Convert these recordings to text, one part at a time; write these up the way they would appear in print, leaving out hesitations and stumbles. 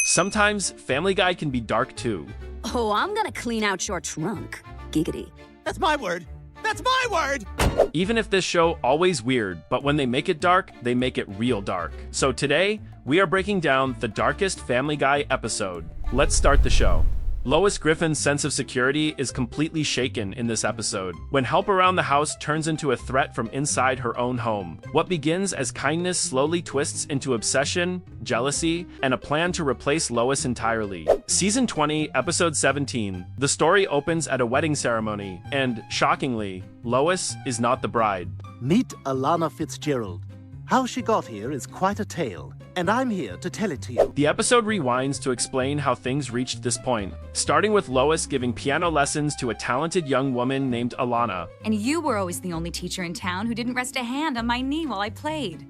Sometimes Family Guy can be dark too. Oh, I'm gonna clean out your trunk. Giggity. That's my word. That's my word! Even if this show always weird, but when they make it dark, they make it real dark. So today, we are breaking down the darkest Family Guy episode. Let's start the show. Lois Griffin's sense of security is completely shaken in this episode, when help around the house turns into a threat from inside her own home. What begins as kindness slowly twists into obsession, jealousy, and a plan to replace Lois entirely. Season 20, Episode 17. The story opens at a wedding ceremony, and, shockingly, Lois is not the bride. Meet Alana Fitzgerald. How she got here is quite a tale, and I'm here to tell it to you. The episode rewinds to explain how things reached this point, starting with Lois giving piano lessons to a talented young woman named Alana. And you were always the only teacher in town who didn't rest a hand on my knee while I played.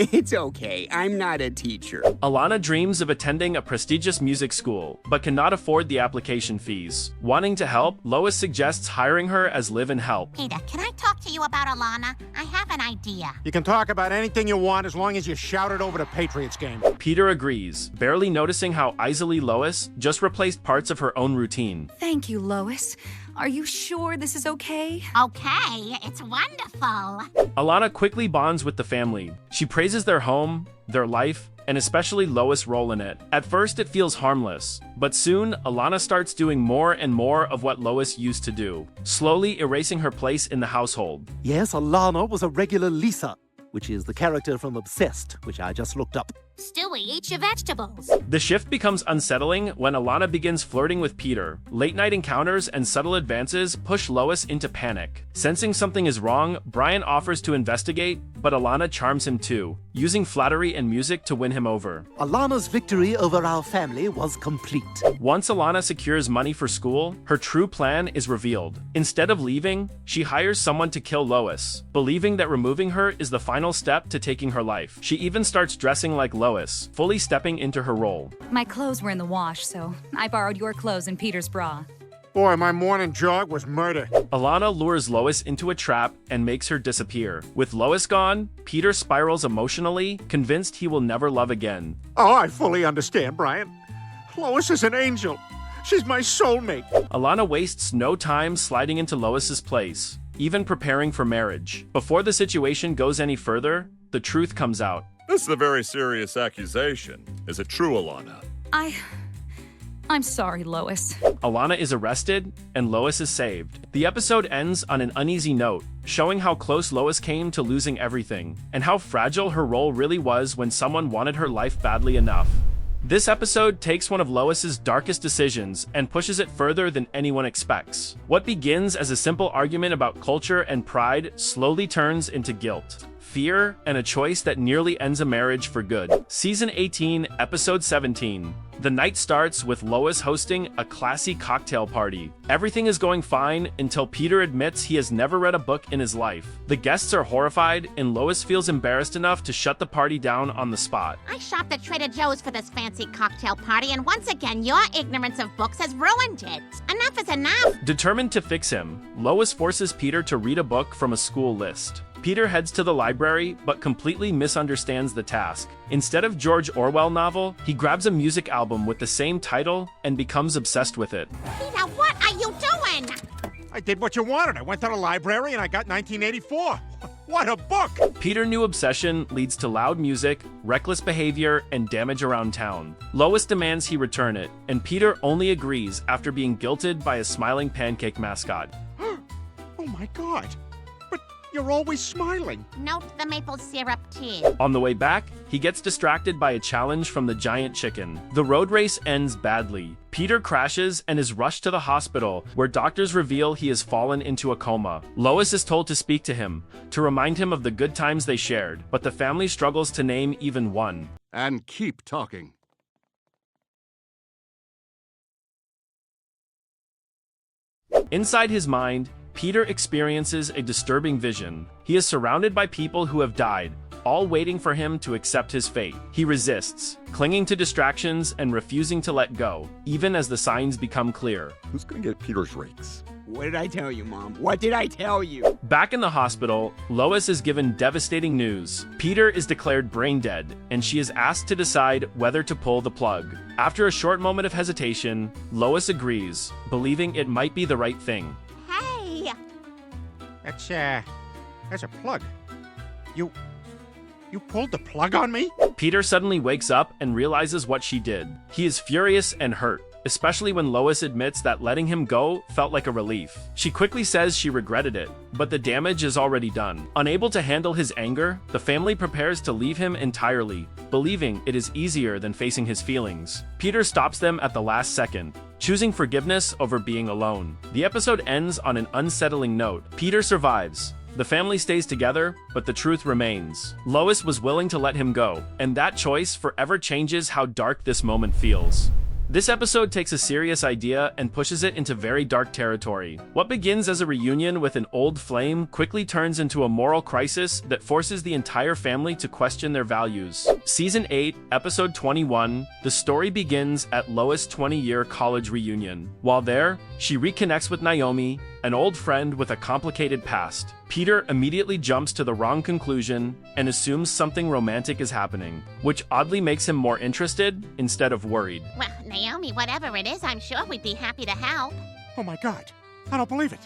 It's okay, I'm not a teacher. Alana dreams of attending a prestigious music school, but cannot afford the application fees. Wanting to help, Lois suggests hiring her as live-in help. Peter, can I talk to you about Alana? I have an idea. You can talk about anything you want as long as you shout it over the Patriots game. Peter agrees, barely noticing how easily Lois just replaced parts of her own routine. Thank you, Lois. Are you sure this is okay? Okay, it's wonderful. Alana quickly bonds with the family. She praises their home, their life, and especially Lois' role in it. At first it feels harmless, but soon Alana starts doing more and more of what Lois used to do, slowly erasing her place in the household. Yes, Alana was a regular Lisa, which is the character from Obsessed, which I just looked up. Stewie, eat your vegetables. The shift becomes unsettling when Alana begins flirting with Peter. Late-night encounters and subtle advances push Lois into panic. Sensing something is wrong, Brian offers to investigate, but Alana charms him too, using flattery and music to win him over. Alana's victory over our family was complete. Once Alana secures money for school, her true plan is revealed. Instead of leaving, she hires someone to kill Lois, believing that removing her is the final step to taking her life. She even starts dressing like Lois, fully stepping into her role. My clothes were in the wash, so I borrowed your clothes and Peter's bra. Boy, my morning jog was murder. Alana lures Lois into a trap and makes her disappear. With Lois gone, Peter spirals emotionally, convinced he will never love again. Oh, I fully understand, Brian. Lois is an angel. She's my soulmate. Alana wastes no time sliding into Lois's place, even preparing for marriage. Before the situation goes any further, the truth comes out. This is a very serious accusation. Is it true, Alana? I'm sorry, Lois. Alana is arrested, and Lois is saved. The episode ends on an uneasy note, showing how close Lois came to losing everything, and how fragile her role really was when someone wanted her life badly enough. This episode takes one of Lois's darkest decisions and pushes it further than anyone expects. What begins as a simple argument about culture and pride slowly turns into guilt, fear, and a choice that nearly ends a marriage for good. Season 18, Episode 17. The night starts with Lois hosting a classy cocktail party. Everything is going fine until Peter admits he has never read a book in his life. The guests are horrified, and Lois feels embarrassed enough to shut the party down on the spot. I shopped at Trader Joe's for this fancy cocktail party, and once again, your ignorance of books has ruined it. Enough is enough. Determined to fix him, Lois forces Peter to read a book from a school list. Peter heads to the library, but completely misunderstands the task. Instead of George Orwell novel, he grabs a music album with the same title and becomes obsessed with it. Peter, what are you doing? I did what you wanted. I went to the library and I got 1984. What a book! Peter's new obsession leads to loud music, reckless behavior, and damage around town. Lois demands he return it, and Peter only agrees after being guilted by a smiling pancake mascot. Oh my God. You're always smiling. Note the maple syrup tea. On the way back, he gets distracted by a challenge from the giant chicken. The road race ends badly. Peter crashes and is rushed to the hospital, where doctors reveal he has fallen into a coma. Lois is told to speak to him, to remind him of the good times they shared, but the family struggles to name even one. And keep talking. Inside his mind, Peter experiences a disturbing vision. He is surrounded by people who have died, all waiting for him to accept his fate. He resists, clinging to distractions and refusing to let go, even as the signs become clear. Who's gonna get Peter's rakes? What did I tell you, Mom? What did I tell you? Back in the hospital, Lois is given devastating news. Peter is declared brain dead, and she is asked to decide whether to pull the plug. After a short moment of hesitation, Lois agrees, believing it might be the right thing. Hey! That's a plug. You pulled the plug on me? Peter suddenly wakes up and realizes what she did. He is furious and hurt, especially when Lois admits that letting him go felt like a relief. She quickly says she regretted it, but the damage is already done. Unable to handle his anger, the family prepares to leave him entirely, believing it is easier than facing his feelings. Peter stops them at the last second, choosing forgiveness over being alone. The episode ends on an unsettling note. Peter survives. The family stays together, but the truth remains. Lois was willing to let him go, and that choice forever changes how dark this moment feels. This episode takes a serious idea and pushes it into very dark territory. What begins as a reunion with an old flame quickly turns into a moral crisis that forces the entire family to question their values. Season 8, Episode 21, the story begins at Lois' 20-year college reunion. While there, she reconnects with Naomi, an old friend with a complicated past. Peter immediately jumps to the wrong conclusion and assumes something romantic is happening, which oddly makes him more interested instead of worried. Well, Naomi, whatever it is, I'm sure we'd be happy to help. Oh my God, I don't believe it.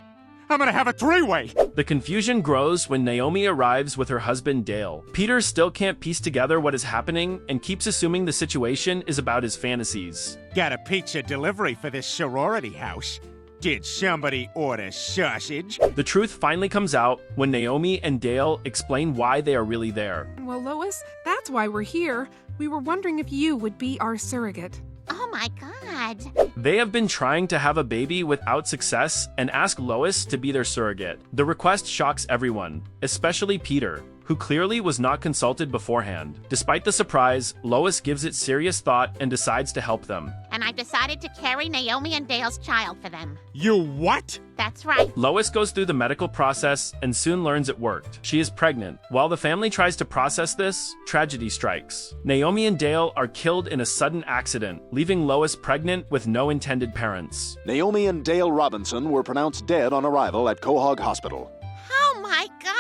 I'm gonna have a three-way. The confusion grows when Naomi arrives with her husband Dale. Peter still can't piece together what is happening and keeps assuming the situation is about his fantasies. Got a pizza delivery for this sorority house. Did somebody order sausage? The truth finally comes out when Naomi and Dale explain why they are really there. Well, Lois, that's why we're here. We were wondering if you would be our surrogate. Oh my God. They have been trying to have a baby without success and ask Lois to be their surrogate. The request shocks everyone, especially Peter, who clearly was not consulted beforehand. Despite the surprise, Lois gives it serious thought and decides to help them. And I've decided to carry Naomi and Dale's child for them. You what? That's right. Lois goes through the medical process and soon learns it worked. She is pregnant. While the family tries to process this, tragedy strikes. Naomi and Dale are killed in a sudden accident, leaving Lois pregnant with no intended parents. Naomi and Dale Robinson were pronounced dead on arrival at Quahog Hospital. Oh my God!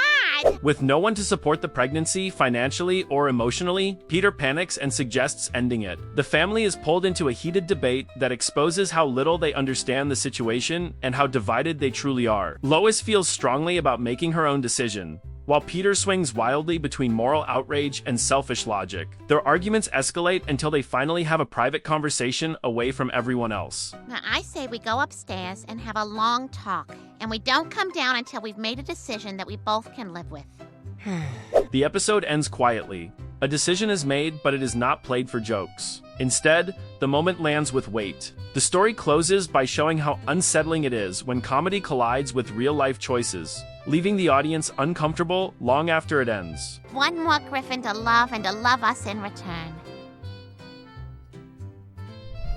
With no one to support the pregnancy financially or emotionally, Peter panics and suggests ending it. The family is pulled into a heated debate that exposes how little they understand the situation and how divided they truly are. Lois feels strongly about making her own decision, while Peter swings wildly between moral outrage and selfish logic. Their arguments escalate until they finally have a private conversation away from everyone else. Now, I say we go upstairs and have a long talk, and we don't come down until we've made a decision that we both can live with. The episode ends quietly. A decision is made, but it is not played for jokes. Instead, the moment lands with weight. The story closes by showing how unsettling it is when comedy collides with real-life choices, leaving the audience uncomfortable long after it ends. One more Griffin to love and to love us in return.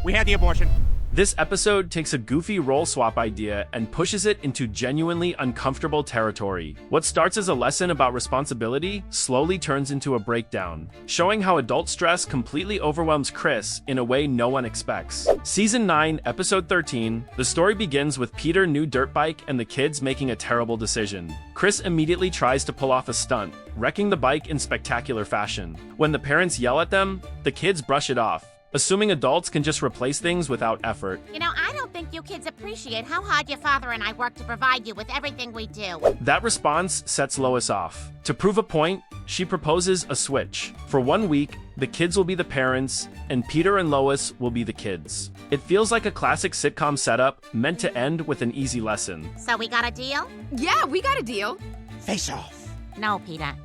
We had the abortion. This episode takes a goofy role swap idea and pushes it into genuinely uncomfortable territory. What starts as a lesson about responsibility slowly turns into a breakdown, showing how adult stress completely overwhelms Chris in a way no one expects. Season 9, Episode 13, the story begins with Peter's new dirt bike and the kids making a terrible decision. Chris immediately tries to pull off a stunt, wrecking the bike in spectacular fashion. When the parents yell at them, the kids brush it off, assuming adults can just replace things without effort. You know, I don't think you kids appreciate how hard your father and I work to provide you with everything we do. That response sets Lois off. To prove a point, she proposes a switch. For 1 week, the kids will be the parents, and Peter and Lois will be the kids. It feels like a classic sitcom setup meant to end with an easy lesson. So we got a deal? Yeah, we got a deal. Face off. No, Peter.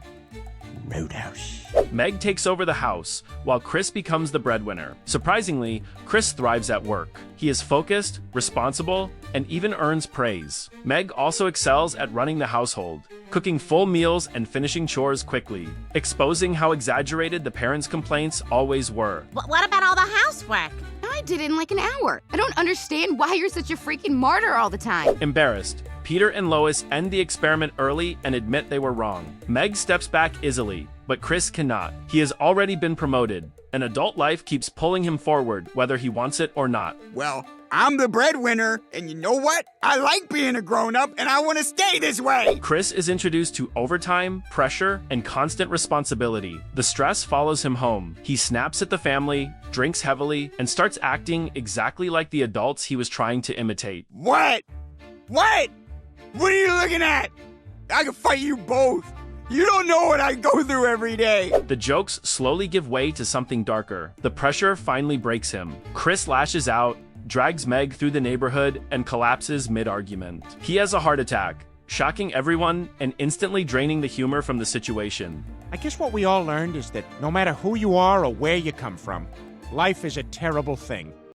Roadhouse. Meg takes over the house, while Chris becomes the breadwinner. Surprisingly, Chris thrives at work. He is focused, responsible, and even earns praise. Meg also excels at running the household, cooking full meals and finishing chores quickly, exposing how exaggerated the parents' complaints always were. What about all the housework? I did it in like an hour. I don't understand why you're such a freaking martyr all the time. Embarrassed, Peter and Lois end the experiment early and admit they were wrong. Meg steps back easily, but Chris cannot. He has already been promoted, and adult life keeps pulling him forward whether he wants it or not. Well, I'm the breadwinner, and you know what? I like being a grown-up, and I want to stay this way! Chris is introduced to overtime, pressure, and constant responsibility. The stress follows him home. He snaps at the family, drinks heavily, and starts acting exactly like the adults he was trying to imitate. What? What? What are you looking at? I can fight you both. You don't know what I go through every day. The jokes slowly give way to something darker. The pressure finally breaks him. Chris lashes out, drags Meg through the neighborhood, and collapses mid-argument. He has a heart attack, shocking everyone and instantly draining the humor from the situation. I guess what we all learned is that no matter who you are or where you come from, life is a terrible thing.